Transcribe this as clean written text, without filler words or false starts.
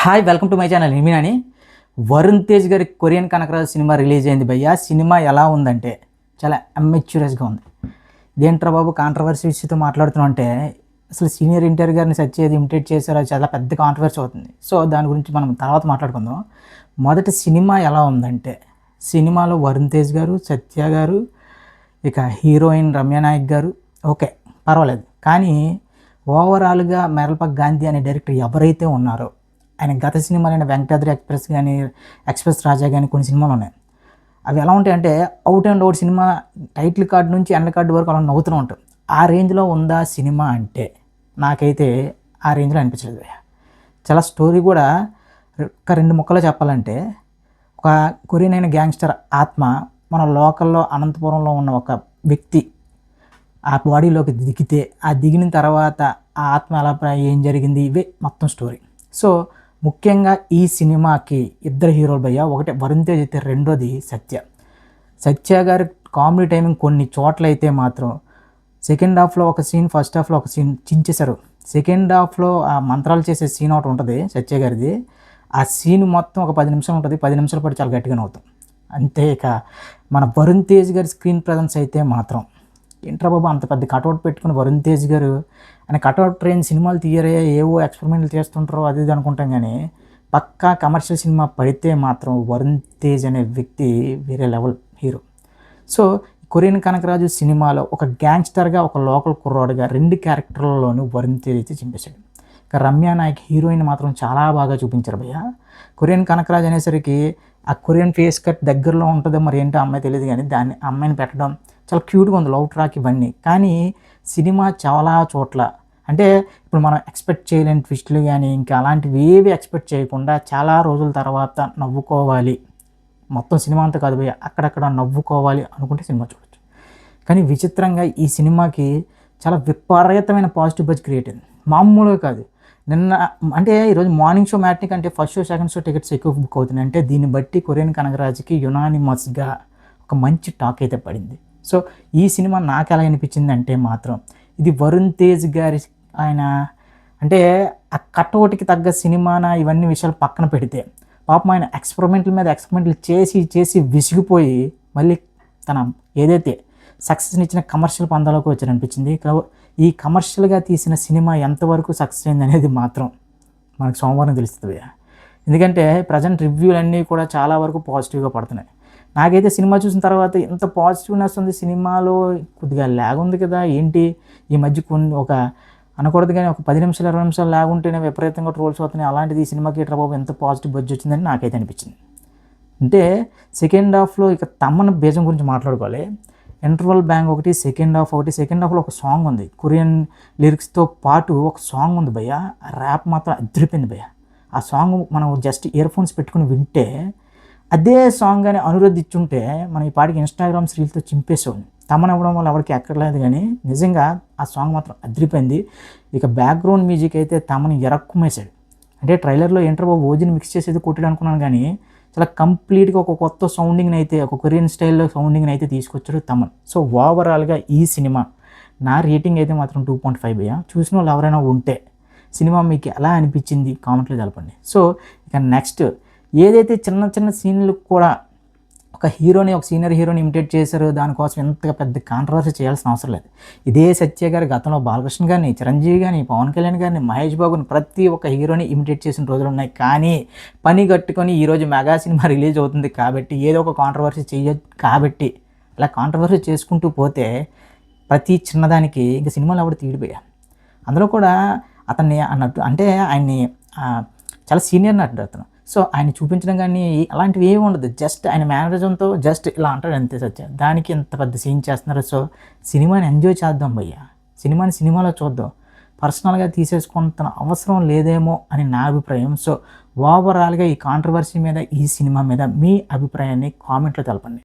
Hi welcome to my channel నిమినాని. వరుణ్ తేజ్ గారి Korean Kanakaraju cinema release అయింది భయ్య. సినిమా ఎలా ఉందంటే చాలా అమెచ్యూరస్గా ఉంది. ఇదేంట్రా బాబు కాంట్రవర్సీ ఇష్యూతో మాట్లాడుతున్నాం అంటే అసలు సీనియర్ ఎన్టీఆర్ గారిని సచ్చేది ఇమిటేట్ చేశారో చాలా పెద్ద కాంట్రవర్సీ అవుతుంది. సో దాని గురించి మనం తర్వాత మాట్లాడుకుందాం. మొదటి సినిమా ఎలా ఉందంటే సినిమాలో వరుణ్ తేజ్ గారు, సత్య గారు, ఇక హీరోయిన్ రమ్య నాయక్ గారు ఓకే పర్వాలేదు. కానీ ఓవరాల్గా మెరల్పాక్ గాంధీ అనే డైరెక్టర్ ఎవరైతే ఉన్నారో ఆయన గత సినిమాలైన వెంకటాద్రి ఎక్స్ప్రెస్ కానీ, ఎక్స్ప్రెస్ రాజా కానీ కొన్ని సినిమాలు ఉన్నాయి. అవి ఎలా ఉంటాయంటే out and out cinema title card నుంచి ఎండ్ కార్డు వరకు అలా నవ్వుతూ ఉంటాం. ఆ రేంజ్లో ఉందా సినిమా అంటే నాకైతే ఆ రేంజ్లో అనిపించలేదు. చాలా స్టోరీ కూడా ఒక రెండు ముక్కలో చెప్పాలంటే ఒక కొరియన్ అయిన గ్యాంగ్స్టర్ ఆత్మ మన లోకల్లో అనంతపురంలో ఉన్న ఒక వ్యక్తి ఆ బాడీలోకి దిగితే ఆ దిగిన తర్వాత ఆ ఆత్మ ఎలా ఏం జరిగింది ఇవే మొత్తం స్టోరీ. సో ముఖ్యంగా ఈ సినిమాకి ఇద్దరు హీరోలు భయ్య. ఒకటి వరుణ్ తేజ్ అయితే రెండోది సత్య గారి కామెడీ టైమింగ్ కొన్ని చోట్ల అయితే మాత్రం సెకండ్ హాఫ్లో ఒక సీన్, ఫస్ట్ హాఫ్లో ఒక సీన్ చించేశారు. సెకండ్ హాఫ్లో ఆ మంత్రాలు చేసే సీన్ ఒకటి ఉంటుంది సత్య గారిది. ఆ సీన్ మొత్తం ఒక 10 నిమిషాలు ఉంటుంది. 10 నిమిషాల పాటు చాలా గట్టిగా నవ్వుతాం అంతే. ఇక మన వరుణ్ తేజ్ గారి స్క్రీన్ ప్రజెన్స్ అయితే మాత్రం ఏంట్రా బాబు అంత పెద్ద కటౌట్ పెట్టుకుని వరుణ్ తేజ్ గారు ఆయన కటౌట్ ట్రైన్ సినిమాలు తీయరే ఏవో ఎక్స్పెరిమెంట్లు చేస్తుంటారో అది ఇది అనుకుంటాం. కానీ పక్కా కమర్షియల్ సినిమా పడితే మాత్రం వరుణ్ తేజ్ అనే వ్యక్తి వేరే level hero. So Korean Kanagaraj సినిమాలో ఒక గ్యాంగ్స్టర్గా, ఒక లోకల్ కుర్రాడుగా రెండు క్యారెక్టర్లలోనూ వరుణ్ తేజ్ అయితే చింపేశాడు. ఇక రమ్య నాయక్ హీరోయిన్ మాత్రం చాలా బాగా చూపించారు భయ్య. కొరియన్ కనకరాజు అనేసరికి ఆ కొరియన్ ఫేస్ కట్ దగ్గరలో ఉంటుందో మరి ఏంటో అమ్మాయి తెలియదు, కానీ దాన్ని అమ్మాయిని పెట్టడం చాలా క్యూట్గా ఉంది, లవ్ ట్రాక్ ఇవన్నీ. కానీ సినిమా చాలా చోట్ల అంటే ఇప్పుడు మనం ఎక్స్పెక్ట్ చేయలేని ట్విస్టులు కానీ ఇంకా అలాంటివి ఏవి ఎక్స్పెక్ట్ చేయకుండా చాలా రోజుల తర్వాత నవ్వుకోవాలి, మొత్తం సినిమా అంతా కాదు భయ్య, అక్కడక్కడ నవ్వుకోవాలి అనుకుంటే సినిమా చూడొచ్చు. కానీ విచిత్రంగా ఈ సినిమాకి చాలా విపరీతమైన పాజిటివ్ బజ్ క్రియేట్ అయింది, మామూలుగా కాదు. నిన్న అంటే ఈరోజు మార్నింగ్ షో మ్యాట్ని కంటే first show second show tickets ఎక్కువ బుక్ అవుతున్నాయి. అంటే దీన్ని బట్టి కొరియన్ కనకరాజుకి యునానిమస్గా ఒక మంచి టాక్ అయితే పడింది. సో ఈ సినిమా నాకు ఎలా అనిపించింది అంటే మాత్రం ఇది వరుణ్ తేజ్ గారి ఆయన అంటే ఆ కటౌట్కి తగ్గ సినిమానా ఇవన్నీ విషయాలు పక్కన పెడితే పాపం ఆయన ఎక్స్పెరిమెంట్లు చేసి విసిగిపోయి మళ్ళీ తన ఏదైతే సక్సెస్ని ఇచ్చిన కమర్షియల్ పందాలోకి వచ్చారనిపించింది. ఈ కమర్షియల్గా తీసిన సినిమా ఎంతవరకు సక్సెస్ అయింది అనేది మాత్రం మనకు సోమవారం తెలుస్తుంది. ఎందుకంటే ప్రజెంట్ రివ్యూలన్నీ కూడా చాలా వరకు పాజిటివ్గా పడుతున్నాయి. నాకైతే సినిమా చూసిన తర్వాత ఎంత పాజిటివ్నెస్ ఉంది, సినిమాలో కొద్దిగా ల్యాగ్ ఉంది కదా ఏంటి ఈ మధ్య కొన్ని ఒక అనకూడదు కానీ ఒక 10 నిమిషాలు 20 నిమిషాలు ల్యాగ్ ఉంటేనే విపరీతంగా ట్రోల్స్ అవుతున్నాయి. అలాంటిది ఈ సినిమాకి ఎట్రా బాబు ఎంత పాజిటివ్ బజ్ వచ్చిందని నాకైతే అనిపించింది. అంటే సెకండ్ హాఫ్లో ఇక తమ్మన బేజం గురించి మాట్లాడుకోవాలి. ఇంటర్వల్ బ్యాంగ్ ఒకటి, సెకండ్ హాఫ్లో ఒక సాంగ్ ఉంది, కొరియన్ లిరిక్స్తో పాటు ఒక సాంగ్ ఉంది భయ్య. ర్యాప్ మాత్రం అదిరిపోయింది భయ్య. ఆ సాంగ్ మనం జస్ట్ ఇయర్ ఫోన్స్ పెట్టుకుని వింటే అదే సాంగ్ అని అనురోధి ఇచ్చుంటే మనం ఈ పాటికి ఇన్స్టాగ్రామ్ రీల్తో చింపేసేవాడిని. తమనవ్వడం వల్ల ఎవరికి ఎక్కర్లేదు, కానీ నిజంగా ఆ సాంగ్ మాత్రం అదిరిపోయింది. ఇక బ్యాక్గ్రౌండ్ మ్యూజిక్ అయితే తమని ఎరక్కుమేశాడు. అంటే ట్రైలర్లో ఏంటర్ బాబు ఓజీని మిక్స్ చేసేది కొట్టాడు అనుకున్నాను, కానీ చాలా కంప్లీట్గా ఒక కొత్త సౌండింగ్ని అయితే ఒక కొరియన్ స్టైల్లో సౌండింగ్ని అయితే తీసుకొచ్చాడు తమన్. సో ఓవరాల్గా ఈ సినిమా నా రేటింగ్ అయితే మాత్రం 2.5 భయ్య. చూసిన వాళ్ళు ఎవరైనా ఉంటే సినిమా మీకు ఎలా అనిపించింది కామెంట్లో తెలపండి. సో ఇక నెక్స్ట్ ఏదైతే చిన్న చిన్న సీన్లు కూడా ఒక సీనియర్ హీరోని ఇమిటేట్ చేశారో దానికోసం ఎంతగా పెద్ద కాంట్రవర్సీ చేయాల్సిన అవసరం లేదు. ఇదే సత్య గారి గతంలో బాలకృష్ణ గారిని, చిరంజీవి గారిని, పవన్ కళ్యాణ్ గారిని, మహేష్ బాబుని ప్రతి ఒక్క హీరోని ఇమిటేట్ చేసిన రోజులు ఉన్నాయి. కానీ పని కట్టుకొని ఈరోజు మెగా సినిమా రిలీజ్ అవుతుంది కాబట్టి ఏదో ఒక కాంట్రవర్సీ చేయొచ్చు కాబట్టి అలా కాంట్రవర్సీ చేసుకుంటూ పోతే ప్రతి చిన్నదానికి ఇంకా సినిమాలు ఎవరు తీడిపోయా. అందులో కూడా అతన్ని అన్నట్టు అంటే ఆయన్ని చాలా సీనియర్ నటుడు అతను. సో ఆయన చూపించడం కానీ అలాంటివి ఏమి ఉండదు, జస్ట్ ఆయన మేనరిజంతో జస్ట్ ఇలా అంటాడు అంతే సత్య. దానికి ఎంత పెద్ద సీన్ చేస్తున్నారు. సో సినిమాని ఎంజాయ్ చేద్దాం భయ్య, సినిమాలో చూద్దాం, పర్సనల్గా తీసేసుకుంటున్న అవసరం లేదేమో అని నా అభిప్రాయం. సో ఓవరాల్గా ఈ కాంట్రవర్సీ మీద, ఈ సినిమా మీద మీ అభిప్రాయాన్ని కామెంట్లో తెలపండి.